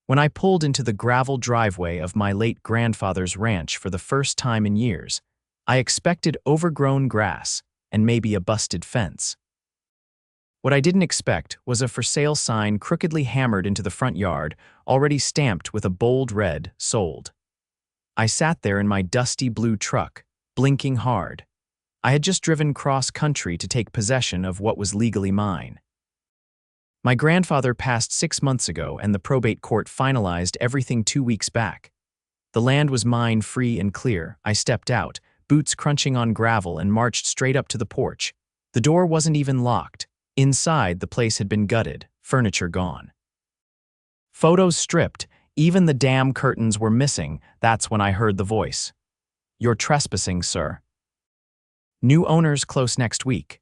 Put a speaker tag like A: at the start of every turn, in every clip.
A: When I pulled into the gravel driveway of my late grandfather's ranch for the first time in years, I expected overgrown grass and maybe a busted fence. What I didn't expect was a for sale sign crookedly hammered into the front yard, already stamped with a bold red, "Sold." I sat there in my dusty blue truck, blinking hard. I had just driven cross-country to take possession of what was legally mine. My grandfather passed 6 months ago, and the probate court finalized everything 2 weeks back. The land was mine free and clear. I stepped out, boots crunching on gravel, and marched straight up to the porch. The door wasn't even locked. Inside, the place had been gutted, furniture gone. Photos stripped, even the damn curtains were missing. That's when I heard the voice. "You're trespassing, sir. New owners close next week."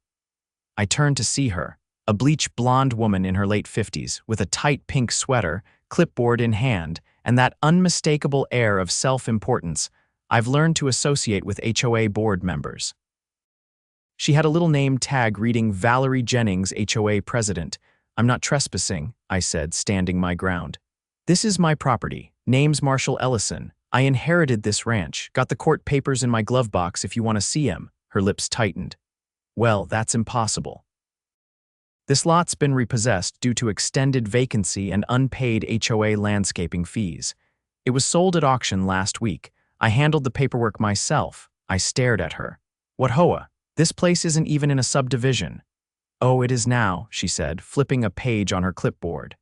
A: I turned to see her, a bleach blonde woman in her late 50s, with a tight pink sweater, clipboard in hand, and that unmistakable air of self-importance I've learned to associate with HOA board members. She had a little name tag reading Valerie Jennings, HOA president. "I'm not trespassing," I said, standing my ground. "This is my property. Name's Marshal Ellison. I inherited this ranch. Got the court papers in my glove box if you want to see 'em." Her lips tightened. "Well, that's impossible. This lot's been repossessed due to extended vacancy and unpaid HOA landscaping fees. It was sold at auction last week. I handled the paperwork myself." I stared at her. "What HOA? This place isn't even in a subdivision." "Oh, it is now," she said, flipping a page on her clipboard.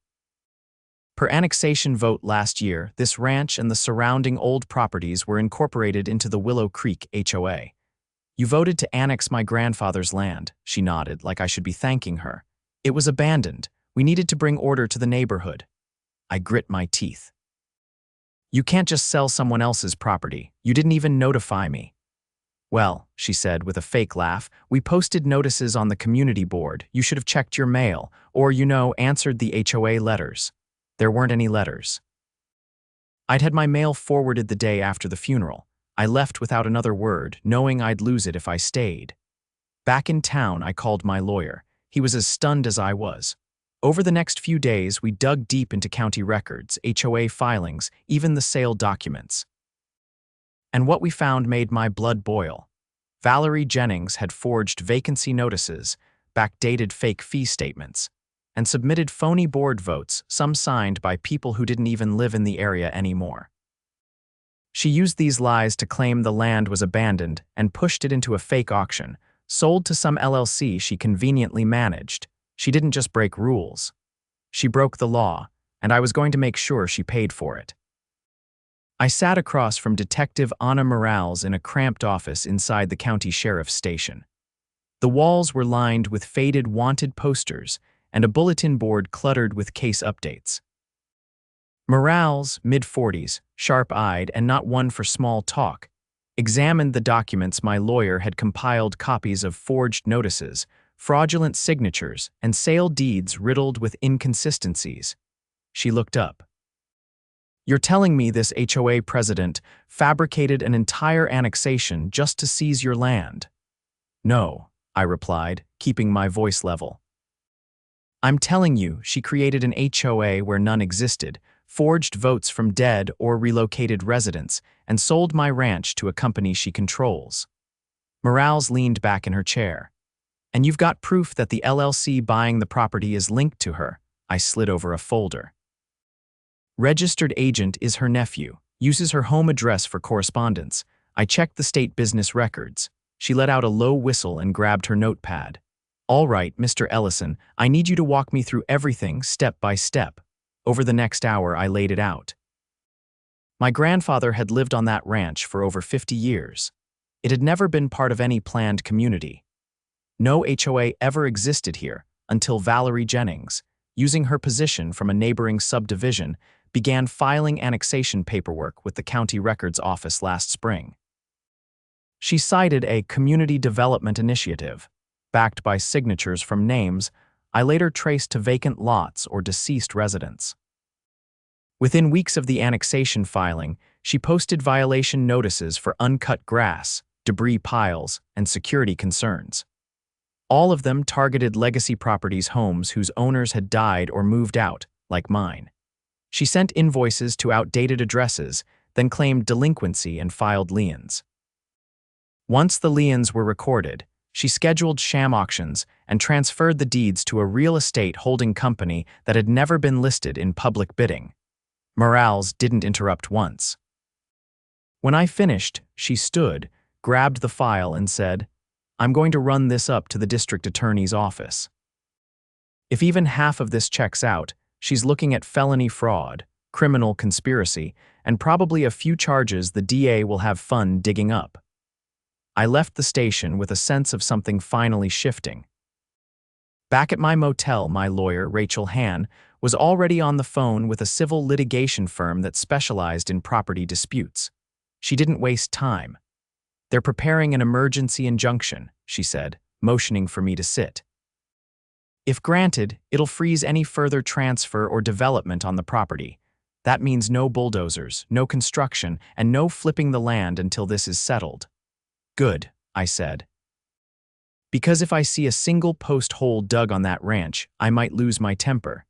A: "Per annexation vote last year, this ranch and the surrounding old properties were incorporated into the Willow Creek HOA. You voted to annex my grandfather's land." She nodded, like I should be thanking her. "It was abandoned. We needed to bring order to the neighborhood." I grit my teeth. "You can't just sell someone else's property. You didn't even notify me." "Well," she said with a fake laugh, "we posted notices on the community board. You should have checked your mail, or, answered the HOA letters." There weren't any letters. I'd had my mail forwarded the day after the funeral. I left without another word, knowing I'd lose it if I stayed. Back in town, I called my lawyer. He was as stunned as I was. Over the next few days, we dug deep into county records, HOA filings, even the sale documents. And what we found made my blood boil. Valerie Jennings had forged vacancy notices, backdated fake fee statements, and submitted phony board votes, some signed by people who didn't even live in the area anymore. She used these lies to claim the land was abandoned and pushed it into a fake auction, sold to some LLC she conveniently managed. She didn't just break rules. She broke the law, and I was going to make sure she paid for it. I sat across from Detective Anna Morales in a cramped office inside the county sheriff's station. The walls were lined with faded wanted posters and a bulletin board cluttered with case updates. Morales, mid-40s, sharp-eyed and not one for small talk, examined the documents my lawyer had compiled, copies of forged notices, fraudulent signatures, and sale deeds riddled with inconsistencies. She looked up. "You're telling me this HOA president fabricated an entire annexation just to seize your land?" "No," I replied, keeping my voice level. "I'm telling you she created an HOA where none existed, forged votes from dead or relocated residents, and sold my ranch to a company she controls." Morales leaned back in her chair. "And you've got proof that the LLC buying the property is linked to her." I slid over a folder. "Registered agent is her nephew, uses her home address for correspondence. I checked the state business records." She let out a low whistle and grabbed her notepad. "All right, Mr. Ellison, I need you to walk me through everything step by step." Over the next hour, I laid it out. My grandfather had lived on that ranch for over 50 years. It had never been part of any planned community. No HOA ever existed here until Valerie Jennings, using her position from a neighboring subdivision, began filing annexation paperwork with the county records office last spring. She cited a community development initiative, backed by signatures from names I later traced to vacant lots or deceased residents. Within weeks of the annexation filing, she posted violation notices for uncut grass, debris piles, and security concerns. All of them targeted legacy properties, homes whose owners had died or moved out, like mine. She sent invoices to outdated addresses, then claimed delinquency and filed liens. Once the liens were recorded, she scheduled sham auctions and transferred the deeds to a real estate holding company that had never been listed in public bidding. Morales didn't interrupt once. When I finished, she stood, grabbed the file and said, "I'm going to run this up to the district attorney's office. If even half of this checks out, she's looking at felony fraud, criminal conspiracy, and probably a few charges the DA will have fun digging up." I left the station with a sense of something finally shifting. Back at my motel, my lawyer, Rachel Hahn, was already on the phone with a civil litigation firm that specialized in property disputes. She didn't waste time. "They're preparing an emergency injunction," she said, motioning for me to sit. "If granted, it'll freeze any further transfer or development on the property. That means no bulldozers, no construction, and no flipping the land until this is settled." "Good," I said. "Because if I see a single post hole dug on that ranch, I might lose my temper."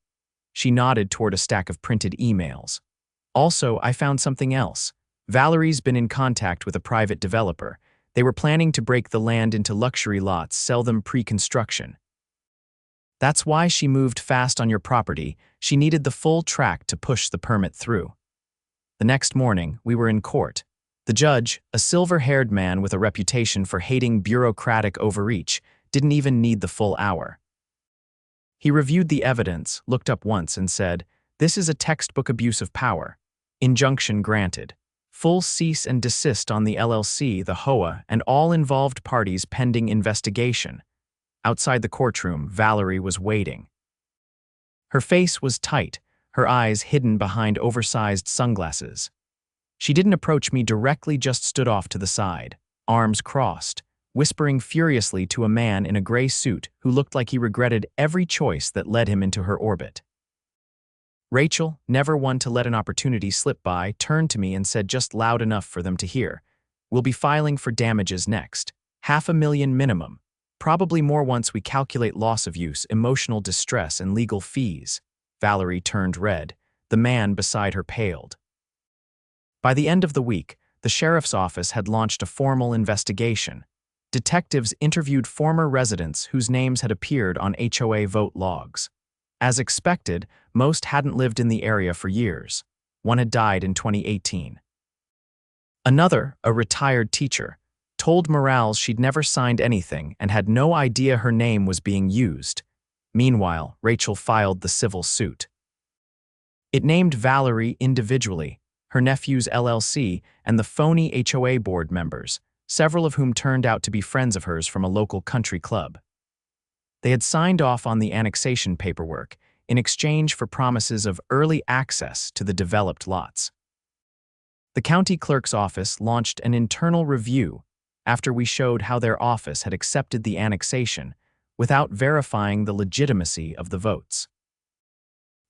A: She nodded toward a stack of printed emails. "Also, I found something else. Valerie's been in contact with a private developer. They were planning to break the land into luxury lots, sell them pre-construction. That's why she moved fast on your property. She needed the full tract to push the permit through." The next morning, we were in court. The judge, a silver-haired man with a reputation for hating bureaucratic overreach, didn't even need the full hour. He reviewed the evidence, looked up once and said, "This is a textbook abuse of power. Injunction granted. Full cease and desist on the LLC, the HOA, and all involved parties pending investigation." Outside the courtroom, Valerie was waiting. Her face was tight, her eyes hidden behind oversized sunglasses. She didn't approach me directly, just stood off to the side, arms crossed, whispering furiously to a man in a gray suit who looked like he regretted every choice that led him into her orbit. Rachel, never one to let an opportunity slip by, turned to me and said just loud enough for them to hear, "We'll be filing for damages next. $500,000 minimum. Probably more once we calculate loss of use, emotional distress, and legal fees." Valerie turned red. The man beside her paled. By the end of the week, the sheriff's office had launched a formal investigation. Detectives interviewed former residents whose names had appeared on HOA vote logs. As expected, most hadn't lived in the area for years. One had died in 2018. Another, a retired teacher, told Morales she'd never signed anything and had no idea her name was being used. Meanwhile, Rachel filed the civil suit. It named Valerie individually, her nephew's LLC, and the phony HOA board members, several of whom turned out to be friends of hers from a local country club. They had signed off on the annexation paperwork in exchange for promises of early access to the developed lots. The county clerk's office launched an internal review after we showed how their office had accepted the annexation without verifying the legitimacy of the votes.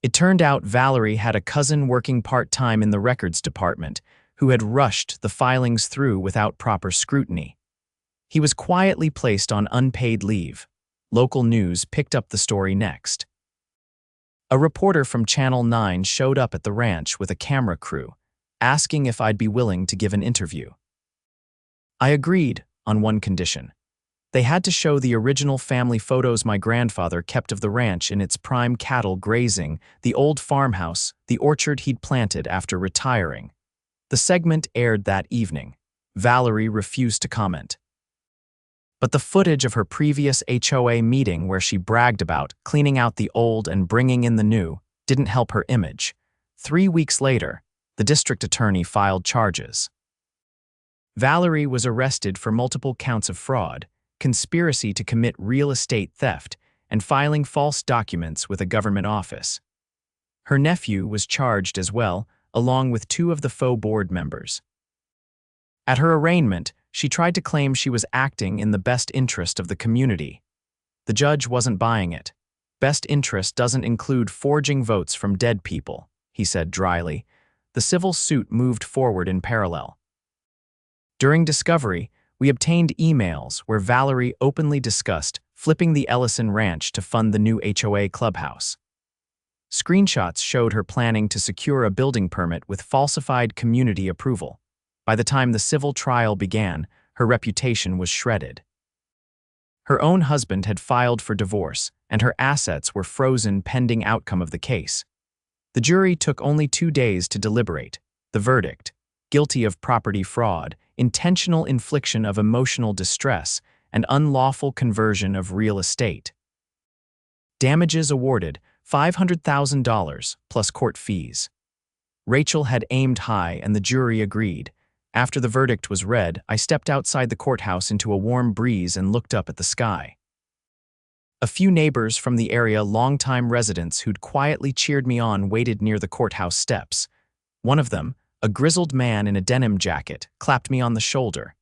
A: It turned out Valerie had a cousin working part-time in the records department who had rushed the filings through without proper scrutiny. He was quietly placed on unpaid leave. Local news picked up the story next. A reporter from Channel 9 showed up at the ranch with a camera crew, asking if I'd be willing to give an interview. I agreed, on one condition. They had to show the original family photos my grandfather kept of the ranch in its prime cattle grazing, the old farmhouse, the orchard he'd planted after retiring. The segment aired that evening. Valerie refused to comment. But the footage of her previous HOA meeting where she bragged about cleaning out the old and bringing in the new didn't help her image. 3 weeks later, the district attorney filed charges. Valerie was arrested for multiple counts of fraud, conspiracy to commit real estate theft, and filing false documents with a government office. Her nephew was charged as well, along with 2 of the faux board members. At her arraignment, she tried to claim she was acting in the best interest of the community. The judge wasn't buying it. "Best interest doesn't include forging votes from dead people," he said dryly. The civil suit moved forward in parallel. During discovery, we obtained emails where Valerie openly discussed flipping the Ellison ranch to fund the new HOA clubhouse. Screenshots showed her planning to secure a building permit with falsified community approval. By the time the civil trial began, her reputation was shredded. Her own husband had filed for divorce, and her assets were frozen pending outcome of the case. The jury took only 2 days to deliberate. The verdict: guilty of property fraud, intentional infliction of emotional distress, and unlawful conversion of real estate. Damages awarded $500,000 plus court fees. Rachel had aimed high and the jury agreed. After the verdict was read, I stepped outside the courthouse into a warm breeze and looked up at the sky. A few neighbors from the area, longtime residents who'd quietly cheered me on, waited near the courthouse steps. One of them, a grizzled man in a denim jacket, clapped me on the shoulder.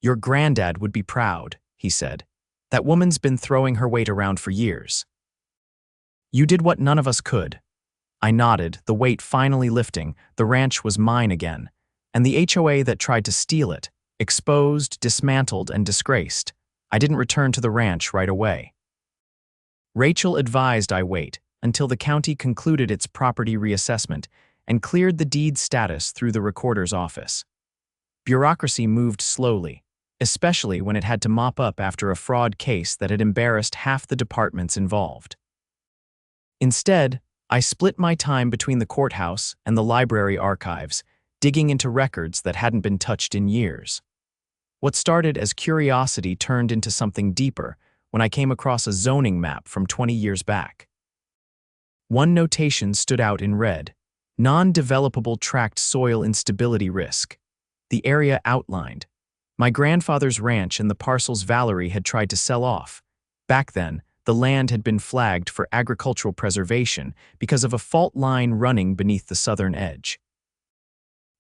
A: "Your granddad would be proud," he said. "That woman's been throwing her weight around for years." "You did what none of us could." I nodded, the weight finally lifting. The ranch was mine again. And the HOA that tried to steal it, exposed, dismantled, and disgraced. I didn't return to the ranch right away. Rachel advised I wait until the county concluded its property reassessment and cleared the deed status through the recorder's office. Bureaucracy moved slowly, especially when it had to mop up after a fraud case that had embarrassed half the departments involved. Instead, I split my time between the courthouse and the library archives, digging into records that hadn't been touched in years. What started as curiosity turned into something deeper when I came across a zoning map from 20 years back. One notation stood out in red: non-developable tract soil instability risk. The area outlined. My grandfather's ranch and the parcels Valerie had tried to sell off. Back then, the land had been flagged for agricultural preservation because of a fault line running beneath the southern edge.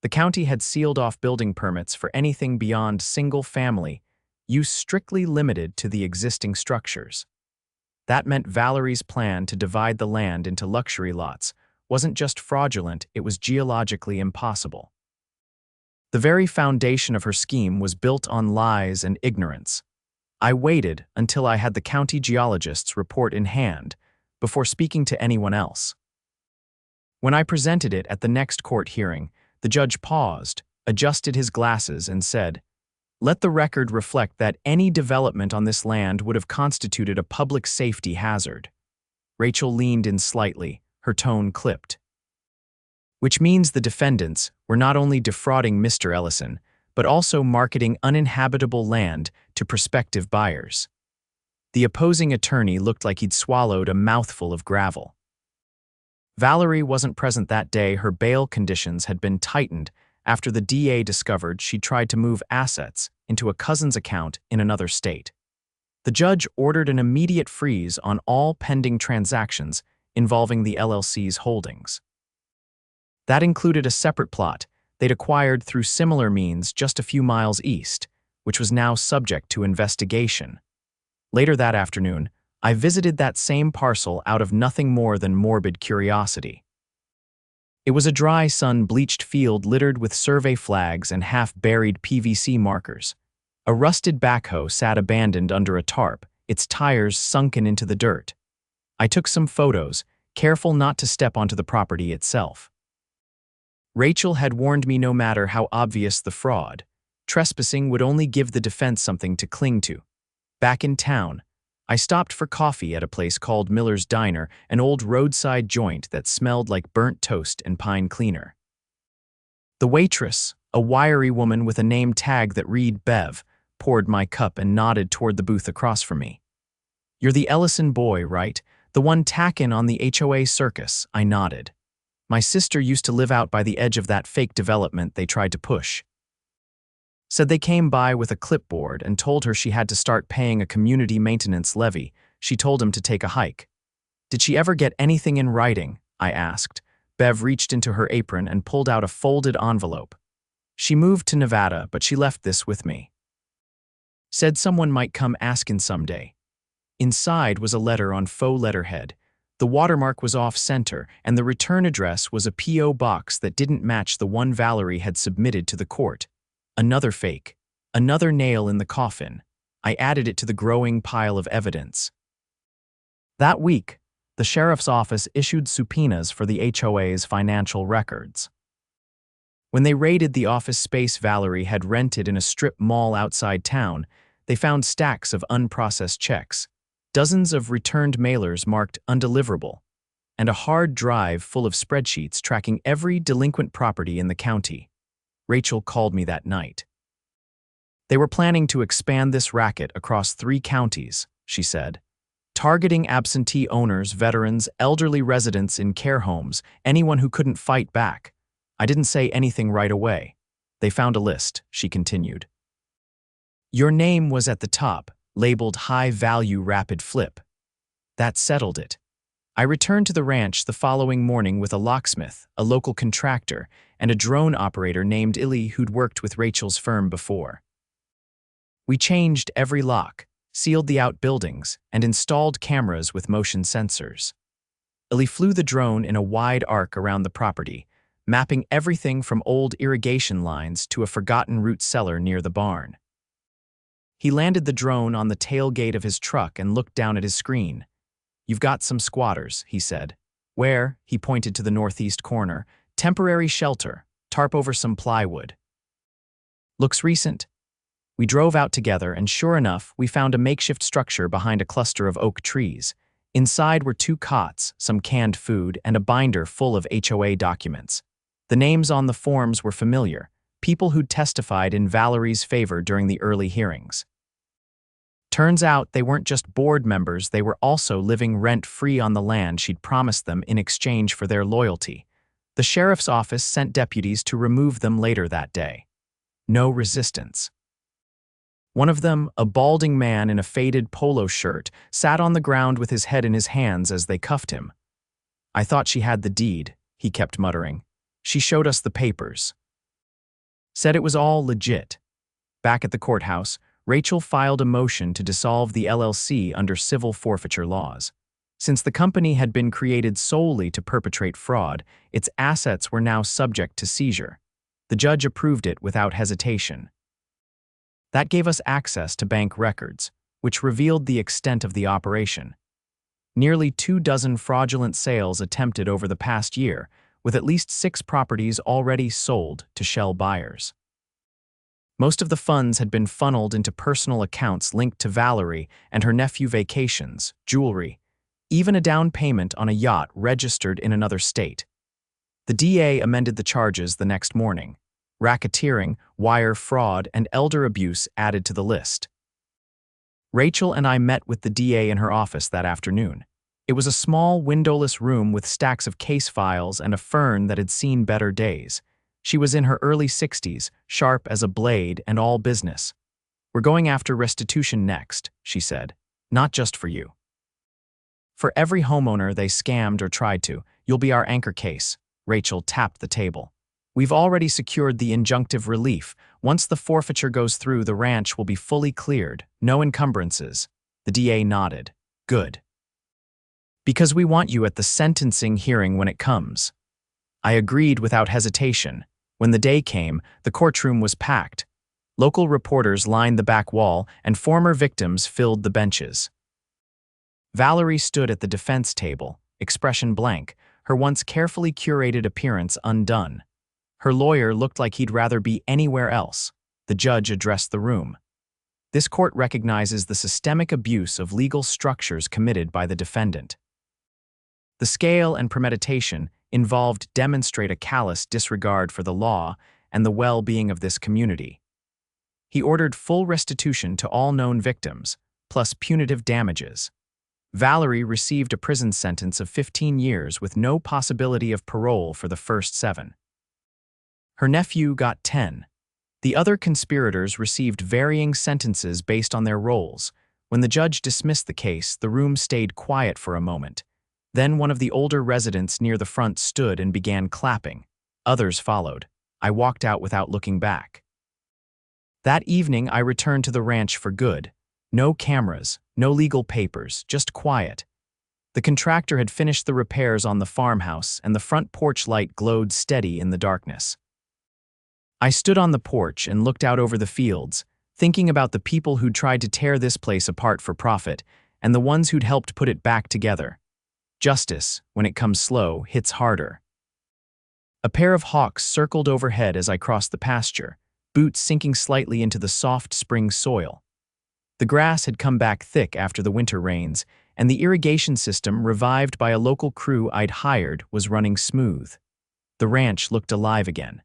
A: The county had sealed off building permits for anything beyond single-family, use strictly limited to the existing structures. That meant Valerie's plan to divide the land into luxury lots wasn't just fraudulent, it was geologically impossible. The very foundation of her scheme was built on lies and ignorance. I waited until I had the county geologist's report in hand before speaking to anyone else. When I presented it at the next court hearing, the judge paused, adjusted his glasses, and said, "Let the record reflect that any development on this land would have constituted a public safety hazard." Rachel leaned in slightly, her tone clipped. "Which means the defendants were not only defrauding Mr. Ellison, but also marketing uninhabitable land to prospective buyers." The opposing attorney looked like he'd swallowed a mouthful of gravel. Valerie wasn't present that day. Her bail conditions had been tightened after the DA discovered she tried to move assets into a cousin's account in another state. The judge ordered an immediate freeze on all pending transactions involving the LLC's holdings. That included a separate plot they'd acquired through similar means just a few miles east, which was now subject to investigation. Later that afternoon, I visited that same parcel out of nothing more than morbid curiosity. It was a dry, sun-bleached field littered with survey flags and half-buried PVC markers. A rusted backhoe sat abandoned under a tarp, its tires sunken into the dirt. I took some photos, careful not to step onto the property itself. Rachel had warned me no matter how obvious the fraud, trespassing would only give the defense something to cling to. Back in town, I stopped for coffee at a place called Miller's Diner, an old roadside joint that smelled like burnt toast and pine cleaner. The waitress, a wiry woman with a name tag that read Bev, poured my cup and nodded toward the booth across from me. "You're the Ellison boy, right? The one tackin' on the HOA circus," I nodded. "My sister used to live out by the edge of that fake development they tried to push." Said they came by with a clipboard and told her she had to start paying a community maintenance levy. She told him to take a hike. "Did she ever get anything in writing?" I asked. Bev reached into her apron and pulled out a folded envelope. "She moved to Nevada, but she left this with me. Said someone might come askin' someday." Inside was a letter on faux letterhead. The watermark was off-center, and the return address was a P.O. box that didn't match the one Valerie had submitted to the court. Another fake. Another nail in the coffin. I added it to the growing pile of evidence. That week, the sheriff's office issued subpoenas for the HOA's financial records. When they raided the office space Valerie had rented in a strip mall outside town, they found stacks of unprocessed checks, dozens of returned mailers marked undeliverable, and a hard drive full of spreadsheets tracking every delinquent property in the county. Rachel called me that night. They were planning to expand this racket across 3 counties, she said, targeting absentee owners, veterans, elderly residents in care homes, anyone who couldn't fight back. I didn't say anything right away. They found a list, she continued. Your name was at the top, labeled high-value rapid flip. That settled it. I returned to the ranch the following morning with a locksmith, a local contractor, and a drone operator named Illy who'd worked with Rachel's firm before. We changed every lock, sealed the outbuildings, and installed cameras with motion sensors. Illy flew the drone in a wide arc around the property, mapping everything from old irrigation lines to a forgotten root cellar near the barn. He landed the drone on the tailgate of his truck and looked down at his screen. You've got some squatters, he said. Where, he pointed to the northeast corner, temporary shelter, tarp over some plywood. Looks recent. We drove out together and sure enough, we found a makeshift structure behind a cluster of oak trees. Inside were 2 cots, some canned food, and a binder full of HOA documents. The names on the forms were familiar, people who'd testified in Valerie's favor during the early hearings. Turns out they weren't just board members, they were also living rent-free on the land she'd promised them in exchange for their loyalty. The sheriff's office sent deputies to remove them later that day. No resistance. One of them, a balding man in a faded polo shirt, sat on the ground with his head in his hands as they cuffed him. I thought she had the deed, he kept muttering. She showed us the papers. Said it was all legit. Back at the courthouse, Rachel filed a motion to dissolve the LLC under civil forfeiture laws. Since the company had been created solely to perpetrate fraud, its assets were now subject to seizure. The judge approved it without hesitation. That gave us access to bank records, which revealed the extent of the operation. Nearly 24 fraudulent sales attempted over the past year, with at least 6 properties already sold to shell buyers. Most of the funds had been funneled into personal accounts linked to Valerie and her nephew vacations, jewelry, even a down payment on a yacht registered in another state. The DA amended the charges the next morning. Racketeering, wire fraud, and elder abuse added to the list. Rachel and I met with the DA in her office that afternoon. It was a small, windowless room with stacks of case files and a fern that had seen better days. She was in her early 60s, sharp as a blade and all business. We're going after restitution next, she said. Not just for you. For every homeowner they scammed or tried to, you'll be our anchor case. Rachel tapped the table. We've already secured the injunctive relief. Once the forfeiture goes through, the ranch will be fully cleared. No encumbrances. The DA nodded. Good. Because we want you at the sentencing hearing when it comes. I agreed without hesitation. When the day came, the courtroom was packed. Local reporters lined the back wall, and former victims filled the benches. Valerie stood at the defense table, expression blank, her once carefully curated appearance undone. Her lawyer looked like he'd rather be anywhere else. The judge addressed the room. This court recognizes the systemic abuse of legal structures committed by the defendant. The scale and premeditation involved demonstrate a callous disregard for the law and the well-being of this community. He ordered full restitution to all known victims, plus punitive damages. Valerie received a prison sentence of 15 years with no possibility of parole for the first 7. Her nephew got 10. The other conspirators received varying sentences based on their roles. When the judge dismissed the case, the room stayed quiet for a moment. Then one of the older residents near the front stood and began clapping. Others followed. I walked out without looking back. That evening, I returned to the ranch for good. No cameras, no legal papers, just quiet. The contractor had finished the repairs on the farmhouse, and the front porch light glowed steady in the darkness. I stood on the porch and looked out over the fields, thinking about the people who'd tried to tear this place apart for profit, and the ones who'd helped put it back together. Justice, when it comes slow, hits harder. A pair of hawks circled overhead as I crossed the pasture, boots sinking slightly into the soft spring soil. The grass had come back thick after the winter rains, and the irrigation system, revived by a local crew I'd hired, was running smooth. The ranch looked alive again.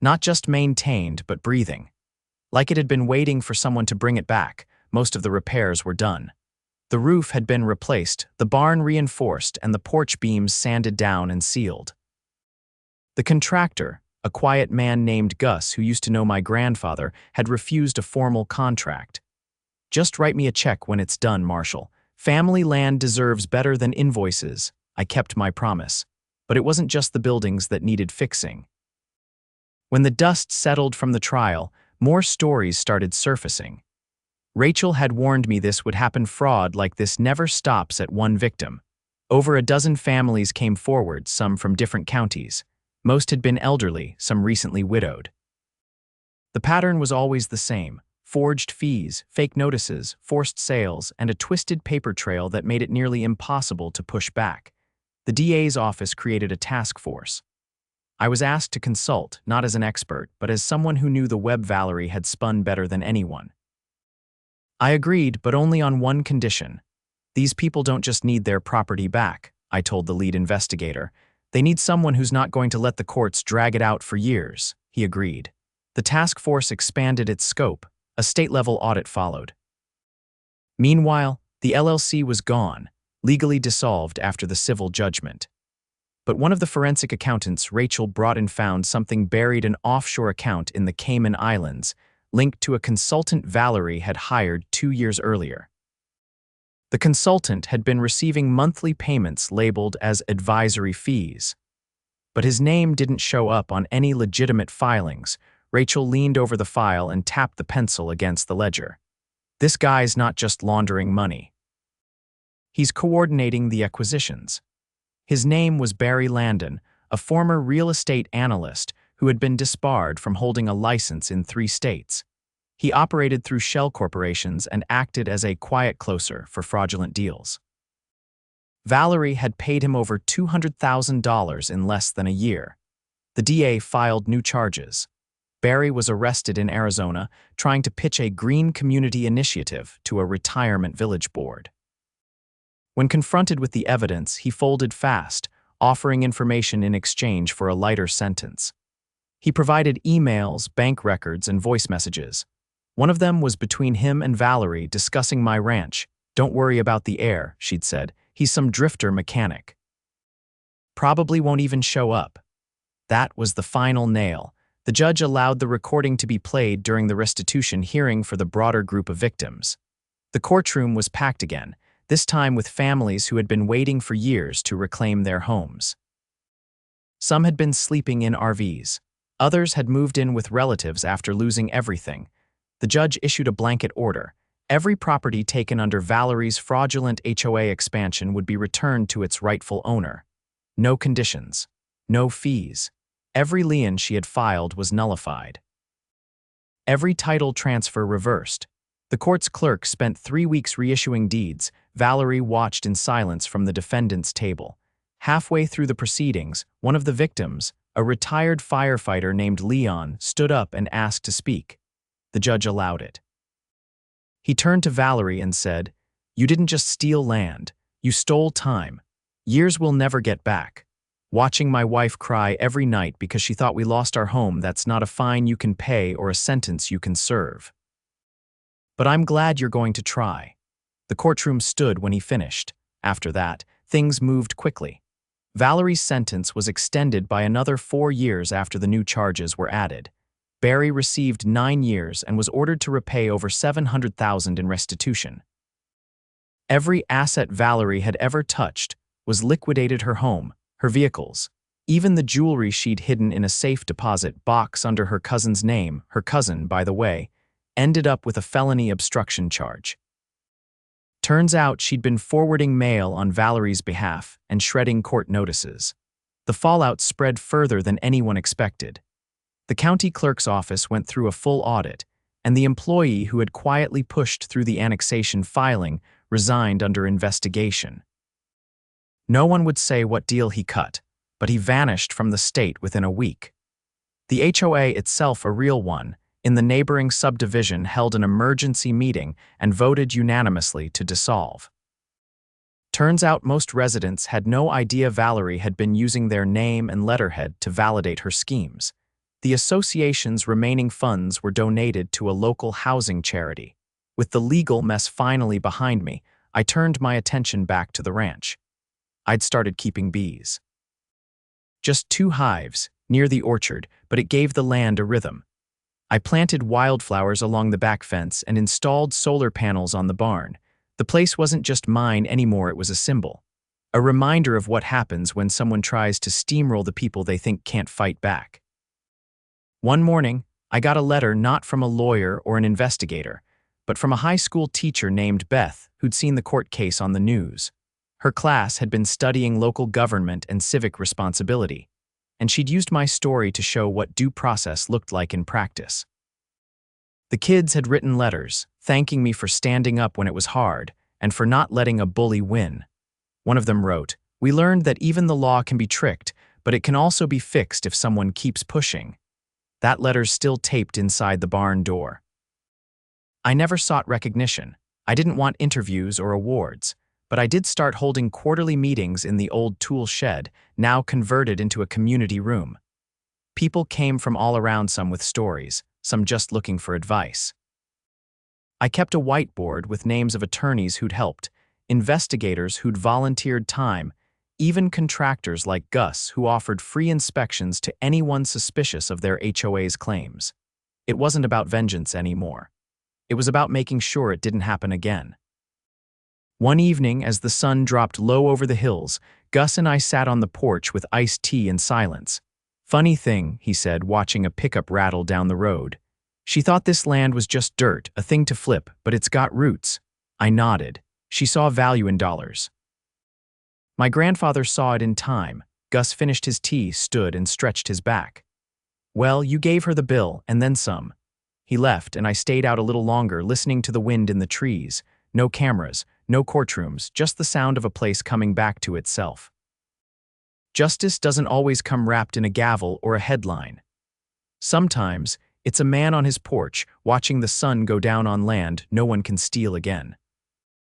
A: Not just maintained, but breathing. Like it had been waiting for someone to bring it back. Most of the repairs were done. The roof had been replaced, the barn reinforced, and the porch beams sanded down and sealed. The contractor, a quiet man named Gus who used to know my grandfather, had refused a formal contract. "Just write me a check when it's done, Marshal. Family land deserves better than invoices." I kept my promise. But it wasn't just the buildings that needed fixing. When the dust settled from the trial, more stories started surfacing. Rachel had warned me this would happen. Fraud like this never stops at one victim. Over a dozen families came forward, some from different counties. Most had been elderly, some recently widowed. The pattern was always the same: forged fees, fake notices, forced sales, and a twisted paper trail that made it nearly impossible to push back. The DA's office created a task force. I was asked to consult, not as an expert, but as someone who knew the web Valerie had spun better than anyone. I agreed, but only on one condition. "These people don't just need their property back," I told the lead investigator. "They need someone who's not going to let the courts drag it out for years." He agreed. The task force expanded its scope. A state-level audit followed. Meanwhile, the LLC was gone, legally dissolved after the civil judgment. But one of the forensic accountants Rachel brought in found something buried: an offshore account in the Cayman Islands, linked to a consultant Valerie had hired 2 years earlier. The consultant had been receiving monthly payments labeled as advisory fees. But his name didn't show up on any legitimate filings. Rachel leaned over the file and tapped the pencil against the ledger. "This guy's not just laundering money. He's coordinating the acquisitions." His name was Barry Landon, a former real estate analyst who had been disbarred from holding a license in 3 states. He operated through shell corporations and acted as a quiet closer for fraudulent deals. Valerie had paid him over $200,000 in less than a year. The DA filed new charges. Barry was arrested in Arizona, trying to pitch a green community initiative to a retirement village board. When confronted with the evidence, he folded fast, offering information in exchange for a lighter sentence. He provided emails, bank records, and voice messages. One of them was between him and Valerie discussing my ranch. "Don't worry about the heir," she'd said. "He's some drifter mechanic. Probably won't even show up." That was the final nail. The judge allowed the recording to be played during the restitution hearing for the broader group of victims. The courtroom was packed again, this time with families who had been waiting for years to reclaim their homes. Some had been sleeping in RVs. Others had moved in with relatives after losing everything. The judge issued a blanket order. Every property taken under Valerie's fraudulent HOA expansion would be returned to its rightful owner. No conditions. No fees. Every lien she had filed was nullified. Every title transfer reversed. The court's clerk spent 3 weeks reissuing deeds. Valerie watched in silence from the defendant's table. Halfway through the proceedings, one of the victims, a retired firefighter named Leon, stood up and asked to speak. The judge allowed it. He turned to Valerie and said, "You didn't just steal land. You stole time. Years we'll never get back. Watching my wife cry every night because she thought we lost our home, that's not a fine you can pay or a sentence you can serve. But I'm glad you're going to try." The courtroom stood when he finished. After that, things moved quickly. Valerie's sentence was extended by another 4 years after the new charges were added. Barry received 9 years and was ordered to repay over $700,000 in restitution. Every asset Valerie had ever touched was liquidated: her home, her vehicles, even the jewelry she'd hidden in a safe deposit box under her cousin's name. Her cousin, by the way, ended up with a felony obstruction charge. Turns out she'd been forwarding mail on Valerie's behalf and shredding court notices. The fallout spread further than anyone expected. The county clerk's office went through a full audit, and the employee who had quietly pushed through the annexation filing resigned under investigation. No one would say what deal he cut, but he vanished from the state within a week. The HOA itself, a real one, in the neighboring subdivision held an emergency meeting and voted unanimously to dissolve. Turns out most residents had no idea Valerie had been using their name and letterhead to validate her schemes. The association's remaining funds were donated to a local housing charity. With the legal mess finally behind me, I turned my attention back to the ranch. I'd started keeping bees. Just 2 hives, near the orchard, but it gave the land a rhythm. I planted wildflowers along the back fence and installed solar panels on the barn. The place wasn't just mine anymore, it was a symbol. A reminder of what happens when someone tries to steamroll the people they think can't fight back. One morning, I got a letter not from a lawyer or an investigator, but from a high school teacher named Beth who'd seen the court case on the news. Her class had been studying local government and civic responsibility, and she'd used my story to show what due process looked like in practice. The kids had written letters, thanking me for standing up when it was hard and for not letting a bully win. One of them wrote, "We learned that even the law can be tricked, but it can also be fixed if someone keeps pushing." That letter's still taped inside the barn door. I never sought recognition. I didn't want interviews or awards, but I did start holding quarterly meetings in the old tool shed, now converted into a community room. People came from all around, some with stories, some just looking for advice. I kept a whiteboard with names of attorneys who'd helped, investigators who'd volunteered time, even contractors like Gus who offered free inspections to anyone suspicious of their HOA's claims. It wasn't about vengeance anymore. It was about making sure it didn't happen again. One evening, as the sun dropped low over the hills, Gus and I sat on the porch with iced tea in silence. "Funny thing," he said, watching a pickup rattle down the road. "She thought this land was just dirt, a thing to flip, but it's got roots." I nodded. She saw value in dollars. My grandfather saw it in time. Gus finished his tea, stood, and stretched his back. "Well, you gave her the bill, and then some." He left, and I stayed out a little longer, listening to the wind in the trees. No cameras, no courtrooms, just the sound of a place coming back to itself. Justice doesn't always come wrapped in a gavel or a headline. Sometimes, it's a man on his porch, watching the sun go down on land no one can steal again.